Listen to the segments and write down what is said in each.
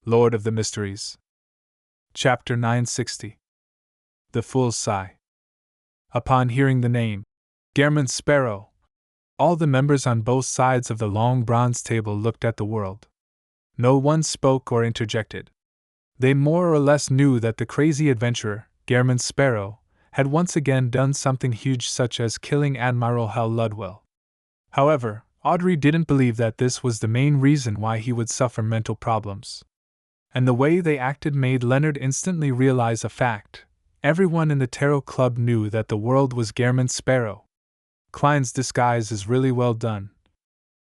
Lord of the Mysteries. Chapter 960. The Fool's Sigh. Upon hearing the name, Gehrman Sparrow, all the members on both sides of the long bronze table looked at the world. No one spoke or interjected. They more or less knew that the crazy adventurer, Gehrman Sparrow, had once again done something huge, such as killing Admiral Hal Ludwell. However, Audrey didn't believe that this was the main reason why he would suffer mental problems. And the way they acted made Leonard instantly realize a fact. Everyone in the Tarot Club knew that the world was Gehrman Sparrow. Klein's disguise is really well done.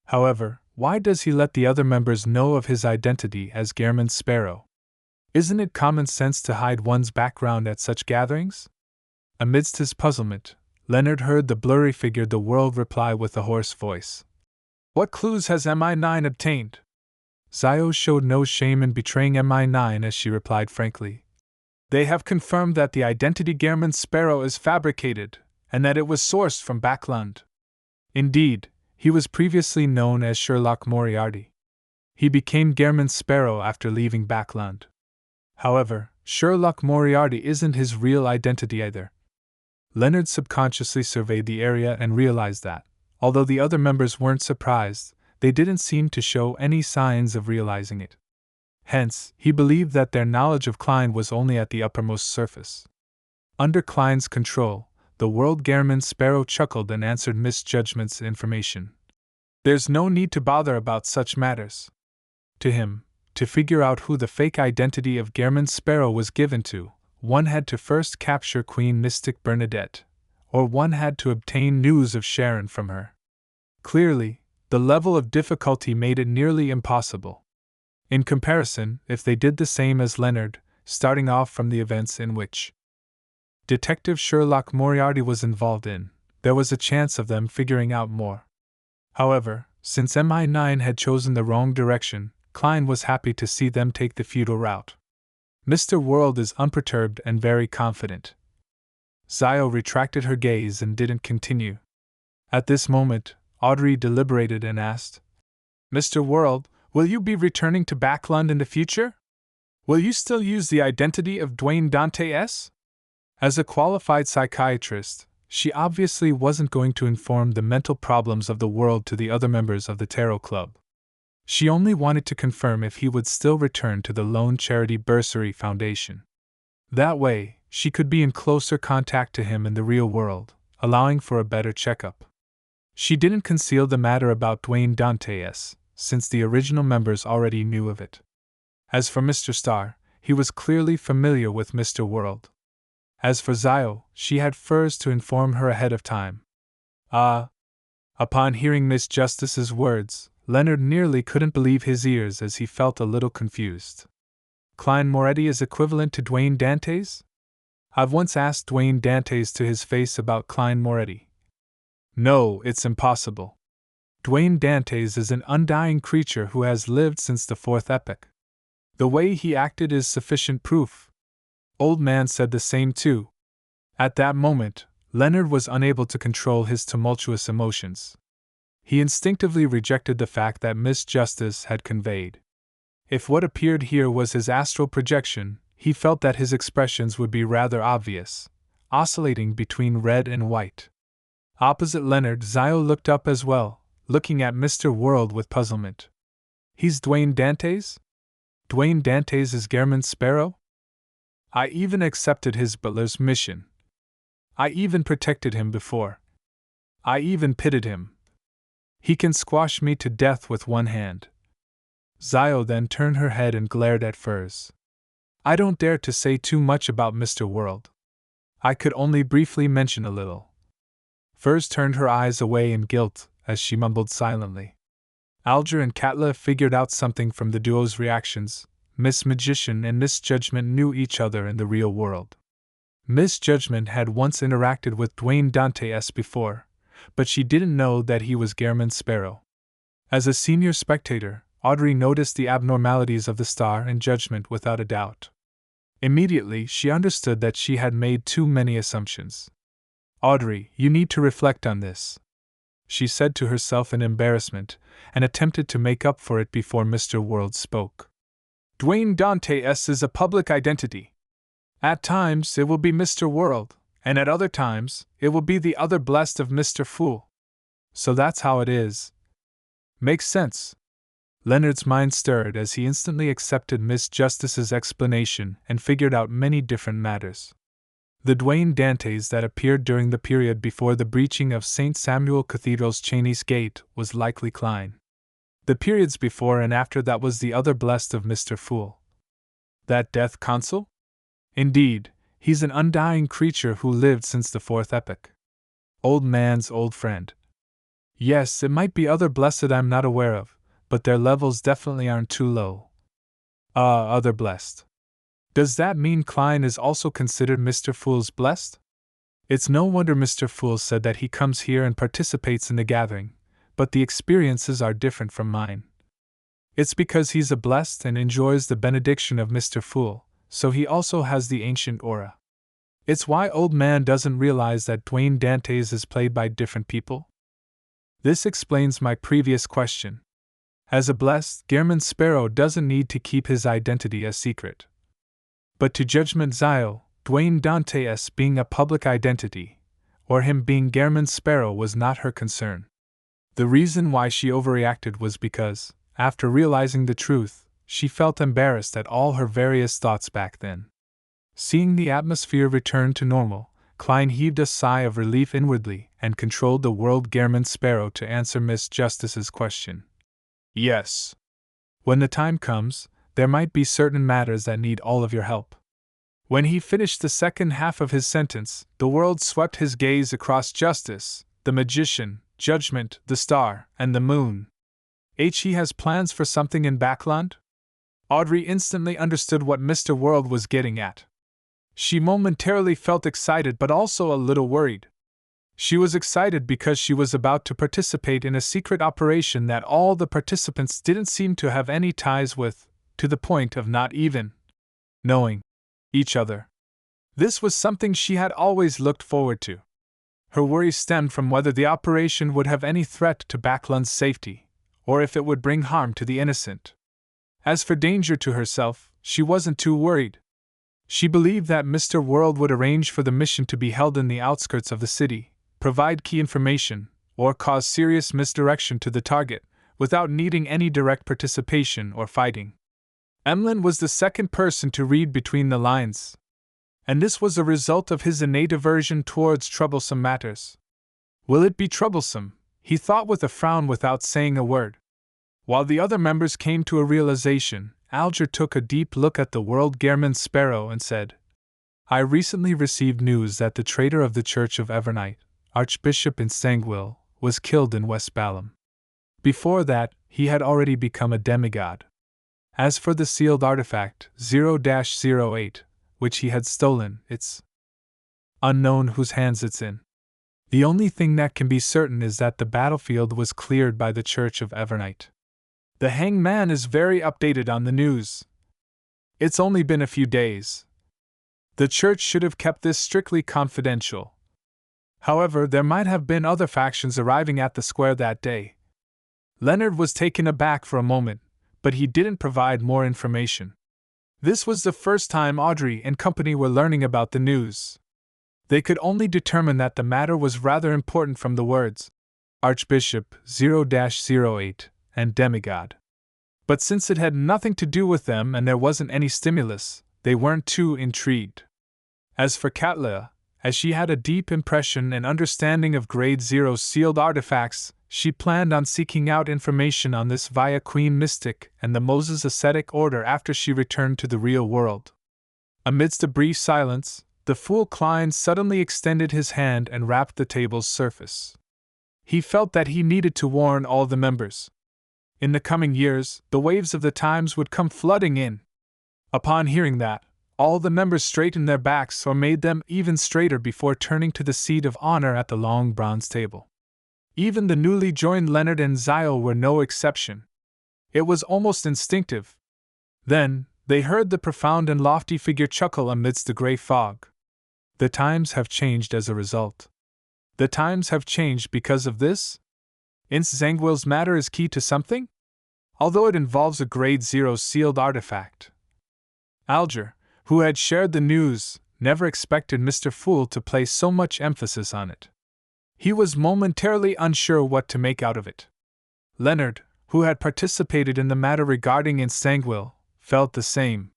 However, why does he let the other members know of his identity as Gehrman Sparrow? Isn't it common sense to hide one's background at such gatherings? Amidst his puzzlement, Leonard heard the blurry figure the world reply with a hoarse voice. "What clues has MI9 obtained?" Sigh showed no shame in betraying MI9 as she replied frankly. "They have confirmed that the identity Gehrman Sparrow is fabricated, and that it was sourced from Backlund. Indeed, he was previously known as Sherlock Moriarty. He became Gehrman Sparrow after leaving Backlund. However, Sherlock Moriarty isn't his real identity either." Leonard subconsciously surveyed the area and realized that, although the other members weren't surprised, they didn't seem to show any signs of realizing it. Hence, he believed that their knowledge of Klein was only at the uppermost surface. Under Klein's control, the world Gehrman Sparrow chuckled and answered Miss Judgment's information. "There's no need to bother about such matters." To him, to figure out who the fake identity of Gehrman Sparrow was given to, one had to first capture Queen Mystic Bernadette, or one had to obtain news of Sharon from her. Clearly, the level of difficulty made it nearly impossible. In comparison, if they did the same as Leonard, starting off from the events in which Detective Sherlock Moriarty was involved in, there was a chance of them figuring out more. However, since MI9 had chosen the wrong direction, Klein was happy to see them take the futile route. Mr. World is unperturbed and very confident. Sigh retracted her gaze and didn't continue. At this moment, Audrey deliberated and asked, "Mr. World, will you be returning to Backlund in the future? Will you still use the identity of Dwayne Dantes?" As a qualified psychiatrist, she obviously wasn't going to inform the mental problems of the world to the other members of the Tarot Club. She only wanted to confirm if he would still return to the Lone Charity Bursary Foundation. That way, she could be in closer contact to him in the real world, allowing for a better checkup. She didn't conceal the matter about Dwayne Dantes, since the original members already knew of it. As for Mr. Starr, he was clearly familiar with Mr. World. As for Zio, she had first to inform her ahead of time. Upon hearing Miss Justice's words, Leonard nearly couldn't believe his ears as he felt a little confused. Klein Moretti is equivalent to Dwayne Dantes? I've once asked Dwayne Dantes to his face about Klein Moretti. No, it's impossible. Dwayne Dantes is an undying creature who has lived since the fourth epoch. The way he acted is sufficient proof. Old Man said the same too. At that moment, Leonard was unable to control his tumultuous emotions. He instinctively rejected the fact that Miss Justice had conveyed. If what appeared here was his astral projection, he felt that his expressions would be rather obvious, oscillating between red and white. Opposite Leonard, Zio looked up as well, looking at Mr. World with puzzlement. "He's Dwayne Dantes? Dwayne Dantes is Gehrman Sparrow? I even accepted his butler's mission. I even protected him before. I even pitied him. He can squash me to death with one hand." Zio then turned her head and glared at Furs. "I don't dare to say too much about Mr. World. I could only briefly mention a little." Furs turned her eyes away in guilt as she mumbled silently. Alger and Katla figured out something from the duo's reactions. Miss Magician and Miss Judgment knew each other in the real world. Miss Judgment had once interacted with Dwayne Dantes before, but she didn't know that he was Gehrman Sparrow. As a senior spectator, Audrey noticed the abnormalities of the Star and Judgment without a doubt. Immediately, she understood that she had made too many assumptions. "Audrey, you need to reflect on this," she said to herself in embarrassment, and attempted to make up for it before Mr. World spoke. Dwayne Dantes is a public identity. At times it will be Mr. World, and at other times it will be the other blessed of Mr. Fool. So that's how it is. Makes sense. Leonard's mind stirred as he instantly accepted Miss Justice's explanation and figured out many different matters. The Dwayne Dantes that appeared during the period before the breaching of St. Samuel Cathedral's Cheney's Gate was likely Klein. The periods before and after that was the other blessed of Mr. Fool. That death consul? Indeed, he's an undying creature who lived since the fourth epoch. Old man's old friend. Yes, it might be other blessed I'm not aware of, but their levels definitely aren't too low. Other blessed. Does that mean Klein is also considered Mr. Fool's blessed? It's no wonder Mr. Fool said that he comes here and participates in the gathering, but the experiences are different from mine. It's because he's a blessed and enjoys the benediction of Mr. Fool, so he also has the ancient aura. It's why old man doesn't realize that Dwayne Dantes is played by different people. This explains my previous question. As a blessed, Gehrman Sparrow doesn't need to keep his identity a secret. But to Judgment Sigh, Dwayne Dantes being a public identity, or him being Gehrman Sparrow was not her concern. The reason why she overreacted was because, after realizing the truth, she felt embarrassed at all her various thoughts back then. Seeing the atmosphere return to normal, Klein heaved a sigh of relief inwardly and controlled the world Gehrman Sparrow to answer Miss Justice's question. Yes. When the time comes, there might be certain matters that need all of your help. When he finished the second half of his sentence, the world swept his gaze across Justice, the Magician, Judgment, the Star, and the Moon. He has plans for something in Backland? Audrey instantly understood what Mr. World was getting at. She momentarily felt excited but also a little worried. She was excited because she was about to participate in a secret operation that all the participants didn't seem to have any ties with, to the point of not even knowing each other. This was something she had always looked forward to. Her worry stemmed from whether the operation would have any threat to Backland's safety, or if it would bring harm to the innocent. As for danger to herself, she wasn't too worried. She believed that Mr. World would arrange for the mission to be held in the outskirts of the city, provide key information, or cause serious misdirection to the target, without needing any direct participation or fighting. Emlyn was the second person to read between the lines, and this was a result of his innate aversion towards troublesome matters. Will it be troublesome? He thought with a frown without saying a word. While the other members came to a realization, Alger took a deep look at the world Gehrman Sparrow and said, I recently received news that the traitor of the Church of Evernight, Archbishop in Sangwil, was killed in West Balham. Before that, he had already become a demigod. As for the sealed artifact, 0-08, which he had stolen, it's unknown whose hands it's in. The only thing that can be certain is that the battlefield was cleared by the Church of Evernight. The hangman is very updated on the news. It's only been a few days. The church should have kept this strictly confidential. However, there might have been other factions arriving at the square that day. Leonard was taken aback for a moment, but he didn't provide more information. This was the first time Audrey and company were learning about the news. They could only determine that the matter was rather important from the words, Archbishop, 0-08, and demigod. But since it had nothing to do with them and there wasn't any stimulus, they weren't too intrigued. As for Katla, as she had a deep impression and understanding of Grade 0 sealed artifacts, she planned on seeking out information on this via Queen Mystic and the Moses Ascetic Order after she returned to the real world. Amidst a brief silence, the fool Klein suddenly extended his hand and rapped the table's surface. He felt that he needed to warn all the members. In the coming years, the waves of the times would come flooding in. Upon hearing that, all the members straightened their backs or made them even straighter before turning to the seat of honor at the long bronze table. Even the newly joined Leonard and Zyle were no exception. It was almost instinctive. Then, they heard the profound and lofty figure chuckle amidst the gray fog. The times have changed as a result. The times have changed because of this? Ince Zangwill's matter is key to something? Although it involves a Grade 0 sealed artifact, Alger, who had shared the news, never expected Mr. Fool to place so much emphasis on it. He was momentarily unsure what to make out of it. Leonard, who had participated in the matter regarding Instanguil, felt the same.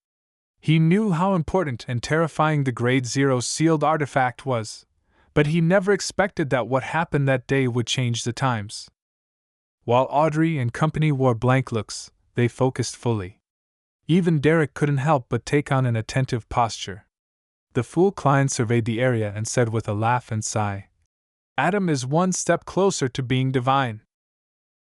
He knew how important and terrifying the Grade Zero sealed artifact was, but he never expected that what happened that day would change the times. While Audrey and company wore blank looks, they focused fully. Even Derek couldn't help but take on an attentive posture. The Fool Klein surveyed the area and said with a laugh and sigh, "Adam is one step closer to being divine."